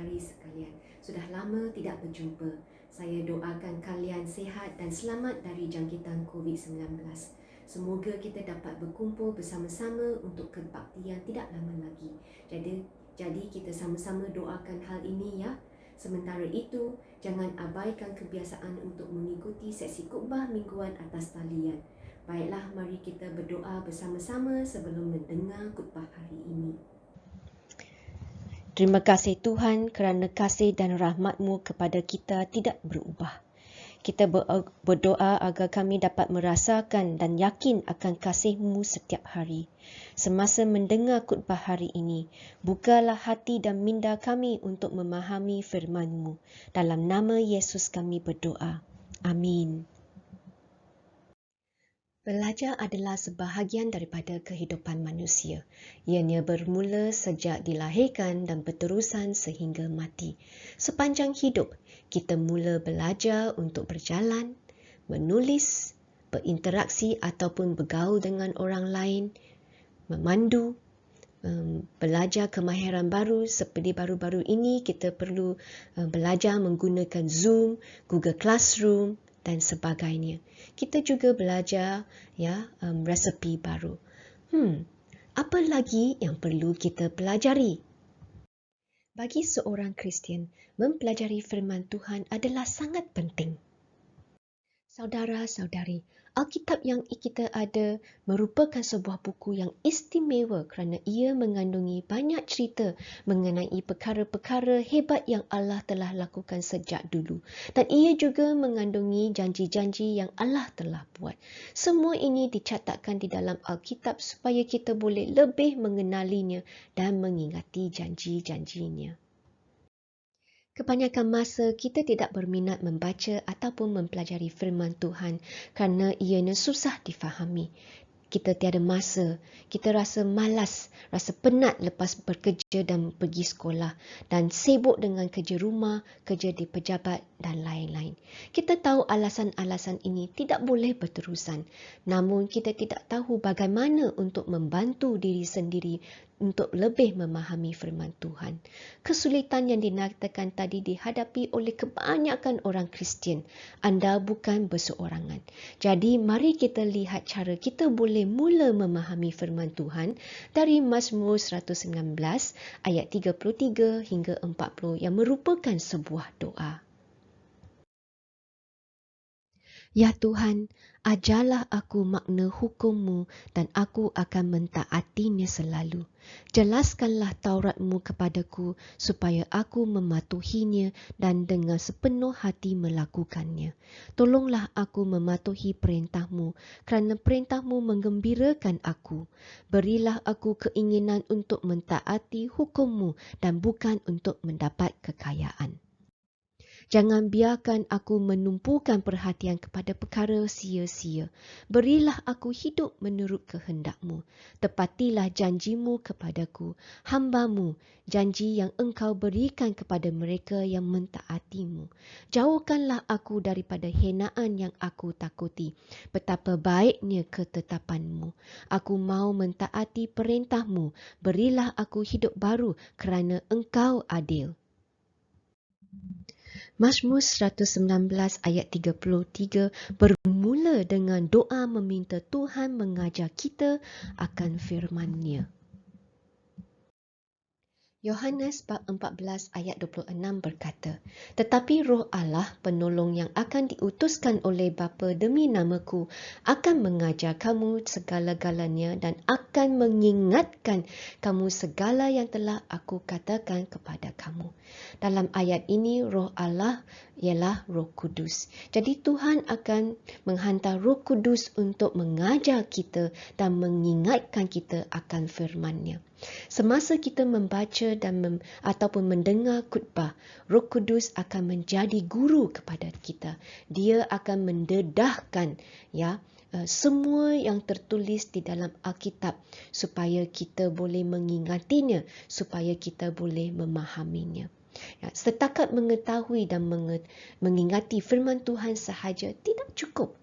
saudari sekalian. Sudah lama tidak berjumpa. Saya doakan kalian sihat dan selamat dari jangkitan COVID-19. Semoga kita dapat berkumpul bersama-sama untuk kebaktian tidak lama lagi. Jadi kita sama-sama doakan hal ini ya. Sementara itu, jangan abaikan kebiasaan untuk mengikuti sesi khutbah mingguan atas talian. Baiklah, mari kita berdoa bersama-sama sebelum mendengar khutbah hari ini. Terima kasih Tuhan kerana kasih dan rahmat-Mu kepada kita tidak berubah. Kita berdoa agar kami dapat merasakan dan yakin akan kasih-Mu setiap hari. Semasa mendengar khutbah hari ini, bukalah hati dan minda kami untuk memahami firman-Mu. Dalam nama Yesus kami berdoa. Amin. Belajar adalah sebahagian daripada kehidupan manusia. Ianya bermula sejak dilahirkan dan berterusan sehingga mati. Sepanjang hidup, kita mula belajar untuk berjalan, menulis, berinteraksi ataupun bergaul dengan orang lain, memandu, belajar kemahiran baru. Seperti baru-baru ini kita perlu belajar menggunakan Zoom, Google Classroom dan sebagainya. Kita juga belajar resepi baru. Apa lagi yang perlu kita pelajari? Bagi seorang Kristian, mempelajari firman Tuhan adalah sangat penting. Saudara-saudari, Alkitab yang kita ada merupakan sebuah buku yang istimewa kerana ia mengandungi banyak cerita mengenai perkara-perkara hebat yang Allah telah lakukan sejak dulu. Dan ia juga mengandungi janji-janji yang Allah telah buat. Semua ini dicatatkan di dalam Alkitab supaya kita boleh lebih mengenalinya dan mengingati janji-janjinya. Kebanyakan masa kita tidak berminat membaca ataupun mempelajari firman Tuhan kerana ianya susah difahami. Kita tiada masa, kita rasa malas, rasa penat lepas bekerja dan pergi sekolah dan sibuk dengan kerja rumah, kerja di pejabat dan lain-lain. Kita tahu alasan-alasan ini tidak boleh berterusan, namun kita tidak tahu bagaimana untuk membantu diri sendiri untuk lebih memahami firman Tuhan. Kesulitan yang dinyatakan tadi dihadapi oleh kebanyakan orang Kristian. Anda bukan berseorangan. Jadi mari kita lihat cara kita boleh mula memahami firman Tuhan dari Mazmur 119 ayat 33 hingga 40 yang merupakan sebuah doa. Ya Tuhan, ajarlah aku makna hukum-Mu dan aku akan mentaatinya selalu. Jelaskanlah Taurat-Mu kepadaku supaya aku mematuhinya dan dengan sepenuh hati melakukannya. Tolonglah aku mematuhi perintah-Mu kerana perintah-Mu menggembirakan aku. Berilah aku keinginan untuk mentaati hukum-Mu dan bukan untuk mendapat kekayaan. Jangan biarkan aku menumpukan perhatian kepada perkara sia-sia. Berilah aku hidup menurut kehendak-Mu. Tepatilah janji-Mu kepadaku, hamba-Mu, janji yang Engkau berikan kepada mereka yang mentaati-Mu. Jauhkanlah aku daripada hinaan yang aku takuti. Betapa baiknya ketetapan-Mu. Aku mau mentaati perintah-Mu. Berilah aku hidup baru kerana Engkau adil. Mazmur 119 ayat 33 bermula dengan doa meminta Tuhan mengajar kita akan firman-Nya. Yohanes bab 14 ayat 26 berkata, "Tetapi Roh Allah, penolong yang akan diutuskan oleh Bapa demi namaku, akan mengajar kamu segala-galanya dan akan mengingatkan kamu segala yang telah aku katakan kepada kamu." Dalam ayat ini, Roh Allah ialah Roh Kudus. Jadi Tuhan akan menghantar Roh Kudus untuk mengajar kita dan mengingatkan kita akan firman-Nya. Semasa kita membaca ataupun mendengar khutbah, Roh Kudus akan menjadi guru kepada kita. Dia akan mendedahkan semua yang tertulis di dalam Alkitab supaya kita boleh mengingatinya, supaya kita boleh memahaminya. Setakat mengetahui dan mengingati firman Tuhan sahaja tidak cukup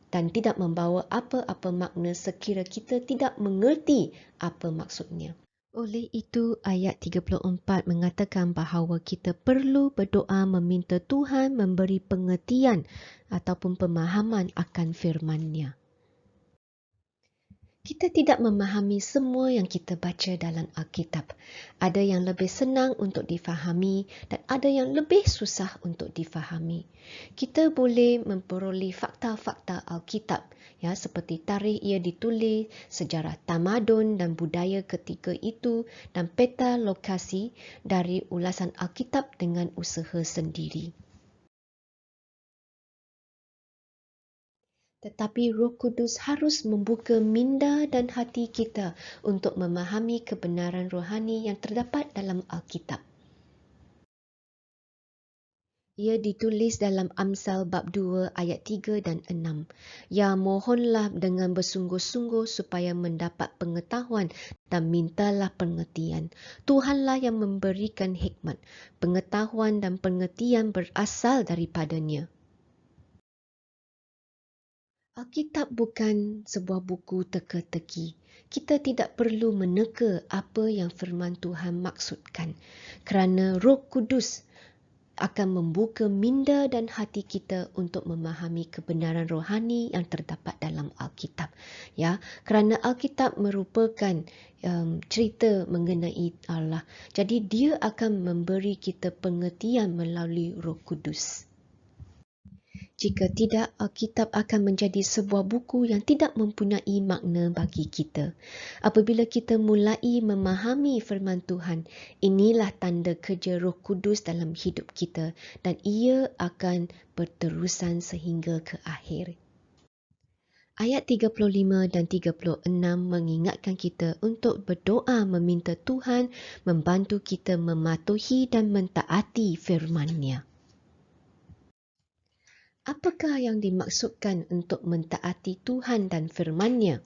dan tidak membawa apa-apa makna sekira kita tidak mengerti apa maksudnya. Oleh itu, ayat 34 mengatakan bahawa kita perlu berdoa meminta Tuhan memberi pengertian ataupun pemahaman akan firman-Nya. Kita tidak memahami semua yang kita baca dalam Alkitab. Ada yang lebih senang untuk difahami dan ada yang lebih susah untuk difahami. Kita boleh memperoleh fakta-fakta Alkitab, ya, seperti tarikh ia ditulis, sejarah tamadun dan budaya ketika itu dan peta lokasi dari ulasan Alkitab dengan usaha sendiri. Tetapi Roh Kudus harus membuka minda dan hati kita untuk memahami kebenaran rohani yang terdapat dalam Alkitab. Ia ditulis dalam Amsal bab 2 ayat 3 dan 6. Ya, mohonlah dengan bersungguh-sungguh supaya mendapat pengetahuan dan mintalah pengertian. Tuhanlah yang memberikan hikmat. Pengetahuan dan pengertian berasal daripadanya. Alkitab bukan sebuah buku teka-teki. Kita tidak perlu meneka apa yang firman Tuhan maksudkan kerana Roh Kudus akan membuka minda dan hati kita untuk memahami kebenaran rohani yang terdapat dalam Alkitab. Ya, kerana Alkitab merupakan cerita mengenai Allah. Jadi dia akan memberi kita pengertian melalui Roh Kudus. Jika tidak, Alkitab akan menjadi sebuah buku yang tidak mempunyai makna bagi kita. Apabila kita mulai memahami firman Tuhan, inilah tanda kerja Roh Kudus dalam hidup kita dan ia akan berterusan sehingga ke akhir. Ayat 35 dan 36 mengingatkan kita untuk berdoa meminta Tuhan membantu kita mematuhi dan mentaati firman-Nya. Apakah yang dimaksudkan untuk mentaati Tuhan dan firman-Nya?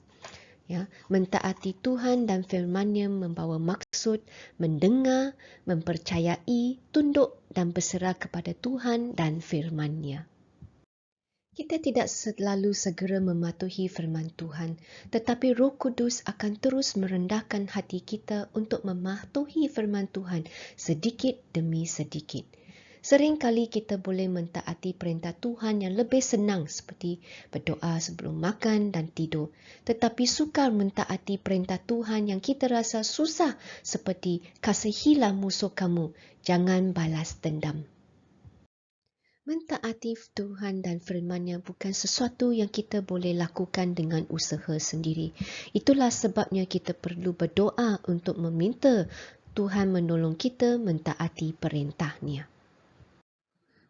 Ya, mentaati Tuhan dan firman-Nya membawa maksud mendengar, mempercayai, tunduk dan berserah kepada Tuhan dan firman-Nya. Kita tidak selalu segera mematuhi firman Tuhan, tetapi Roh Kudus akan terus merendahkan hati kita untuk mematuhi firman Tuhan sedikit demi sedikit. Seringkali kita boleh mentaati perintah Tuhan yang lebih senang seperti berdoa sebelum makan dan tidur. Tetapi sukar mentaati perintah Tuhan yang kita rasa susah seperti kasihilah musuh kamu, jangan balas dendam. Mentaati Tuhan dan firman-Nya bukan sesuatu yang kita boleh lakukan dengan usaha sendiri. Itulah sebabnya kita perlu berdoa untuk meminta Tuhan menolong kita mentaati perintah-Nya.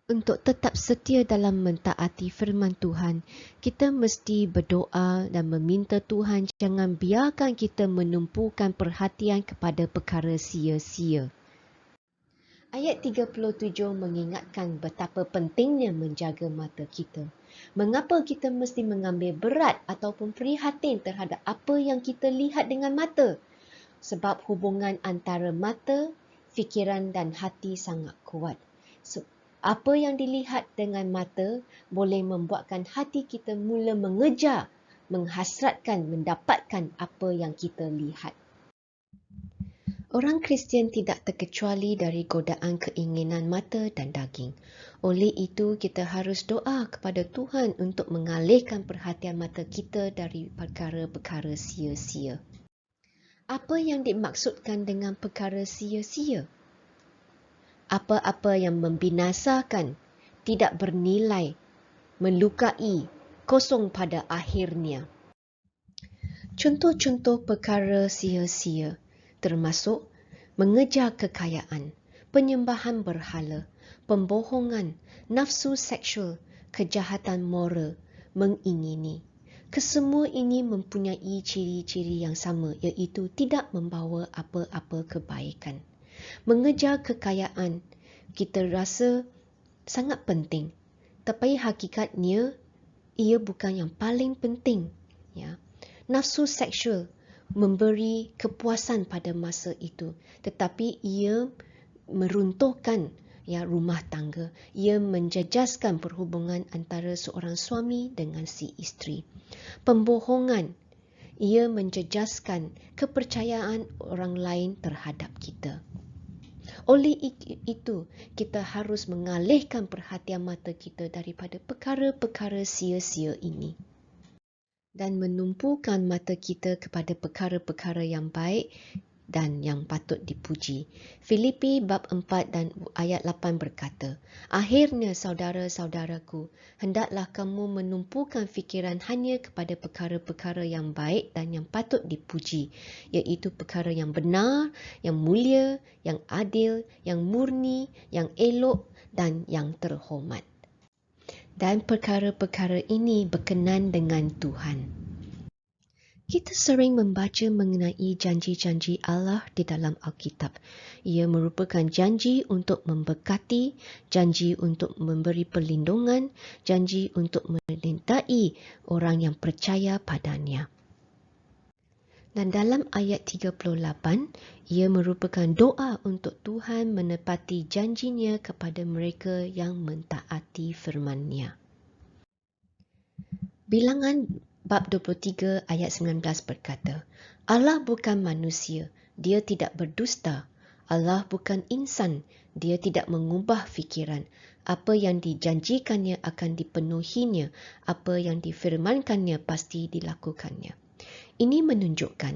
Untuk tetap setia dalam mentaati firman Tuhan, kita mesti berdoa dan meminta Tuhan jangan biarkan kita menumpukan perhatian kepada perkara sia-sia. Ayat 37 mengingatkan betapa pentingnya menjaga mata kita. Mengapa kita mesti mengambil berat ataupun prihatin terhadap apa yang kita lihat dengan mata? Sebab hubungan antara mata, fikiran dan hati sangat kuat. Apa yang dilihat dengan mata boleh membuatkan hati kita mula mengejar, menghasratkan, mendapatkan apa yang kita lihat. Orang Kristian tidak terkecuali dari godaan keinginan mata dan daging. Oleh itu, kita harus doa kepada Tuhan untuk mengalihkan perhatian mata kita dari perkara-perkara sia-sia. Apa yang dimaksudkan dengan perkara sia-sia? Apa-apa yang membinasakan, tidak bernilai, melukai, kosong pada akhirnya. Contoh-contoh perkara sia-sia termasuk mengejar kekayaan, penyembahan berhala, pembohongan, nafsu seksual, kejahatan moral, mengingini. Kesemua ini mempunyai ciri-ciri yang sama, iaitu tidak membawa apa-apa kebaikan. Mengejar kekayaan, kita rasa sangat penting. Tapi hakikatnya, ia bukan yang paling penting. Ya. Nafsu seksual memberi kepuasan pada masa itu. Tetapi ia meruntuhkan rumah tangga. Ia menjejaskan perhubungan antara seorang suami dengan si isteri. Pembohongan. ia menjejaskan kepercayaan orang lain terhadap kita. Oleh itu, kita harus mengalihkan perhatian mata kita daripada perkara-perkara sia-sia ini dan menumpukan mata kita kepada perkara-perkara yang baik dan yang patut dipuji. Filipi bab 4 dan ayat 8 berkata, "Akhirnya saudara-saudaraku, hendaklah kamu menumpukan fikiran hanya kepada perkara-perkara yang baik dan yang patut dipuji, iaitu perkara yang benar, yang mulia, yang adil, yang murni, yang elok dan yang terhormat. Dan perkara-perkara ini berkenan dengan Tuhan." Kita sering membaca mengenai janji-janji Allah di dalam Alkitab. Ia merupakan janji untuk memberkati, janji untuk memberi perlindungan, janji untuk menyertai orang yang percaya padanya. Dan dalam ayat 38, ia merupakan doa untuk Tuhan menepati janjinya kepada mereka yang mentaati firman-Nya. Bilangan bab 23 ayat 19 berkata, "Allah bukan manusia, dia tidak berdusta. Allah bukan insan, dia tidak mengubah fikiran. Apa yang dijanjikannya akan dipenuhinya, apa yang difirmankannya pasti dilakukannya." Ini menunjukkan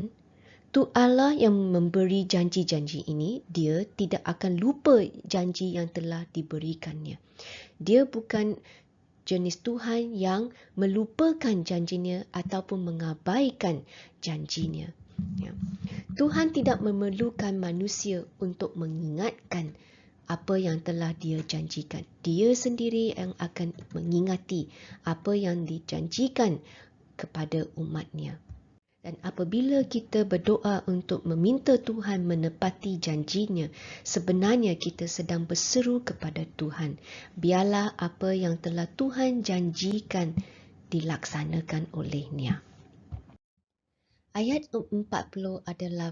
tu Allah yang memberi janji-janji ini, dia tidak akan lupa janji yang telah diberikannya. Dia bukan jenis Tuhan yang melupakan janjinya ataupun mengabaikan janjinya. Ya. Tuhan tidak memerlukan manusia untuk mengingatkan apa yang telah dia janjikan. Dia sendiri yang akan mengingati apa yang dijanjikan kepada umatnya. Dan apabila kita berdoa untuk meminta Tuhan menepati janjinya, sebenarnya kita sedang berseru kepada Tuhan, biarlah apa yang telah Tuhan janjikan dilaksanakan olehnya. Ayat 40 adalah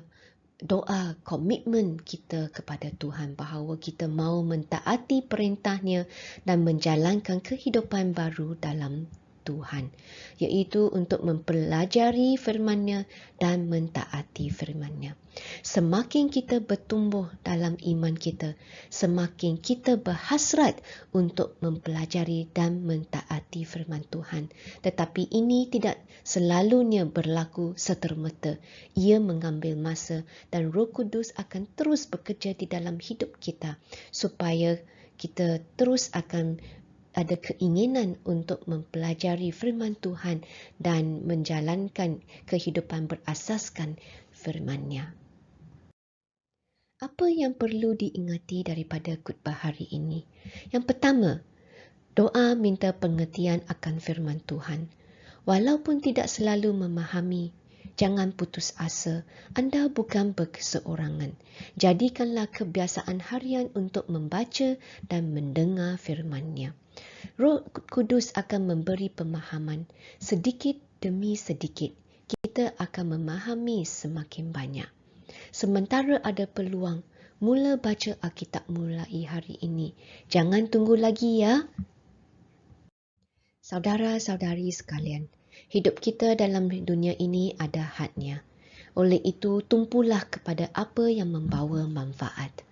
doa komitmen kita kepada Tuhan bahawa kita mahu mentaati perintahnya dan menjalankan kehidupan baru dalam Tuhan, iaitu untuk mempelajari firman-Nya dan mentaati firman-Nya. Semakin kita bertumbuh dalam iman kita, semakin kita berhasrat untuk mempelajari dan mentaati firman Tuhan. Tetapi ini tidak selalunya berlaku serta-merta. Ia mengambil masa dan Roh Kudus akan terus bekerja di dalam hidup kita supaya kita terus akan ada keinginan untuk mempelajari firman Tuhan dan menjalankan kehidupan berasaskan firman-Nya. Apa yang perlu diingati daripada khutbah hari ini? Yang pertama, doa minta pengertian akan firman Tuhan. Walaupun tidak selalu memahami, jangan putus asa. Anda bukan berkeseorangan. Jadikanlah kebiasaan harian untuk membaca dan mendengar firman-Nya. Roh Kudus akan memberi pemahaman. Sedikit demi sedikit, kita akan memahami semakin banyak. Sementara ada peluang, mula baca Alkitab mulai hari ini. Jangan tunggu lagi ya. Saudara-saudari sekalian, hidup kita dalam dunia ini ada hadnya. Oleh itu, tumpulah kepada apa yang membawa manfaat.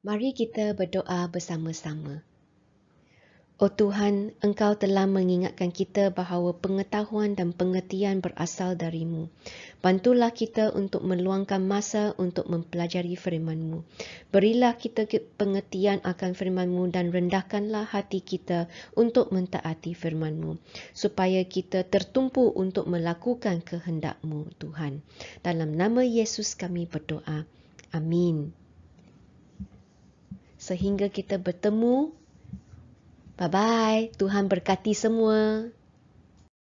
Mari kita berdoa bersama-sama. Oh Tuhan, Engkau telah mengingatkan kita bahawa pengetahuan dan pengertian berasal darimu. Bantulah kita untuk meluangkan masa untuk mempelajari firman-Mu. Berilah kita pengertian akan firman-Mu dan rendahkanlah hati kita untuk mentaati firman-Mu, supaya kita tertumpu untuk melakukan kehendak-Mu, Tuhan. Dalam nama Yesus kami berdoa. Amin. Sehingga kita bertemu. Bye-bye. Tuhan berkati semua.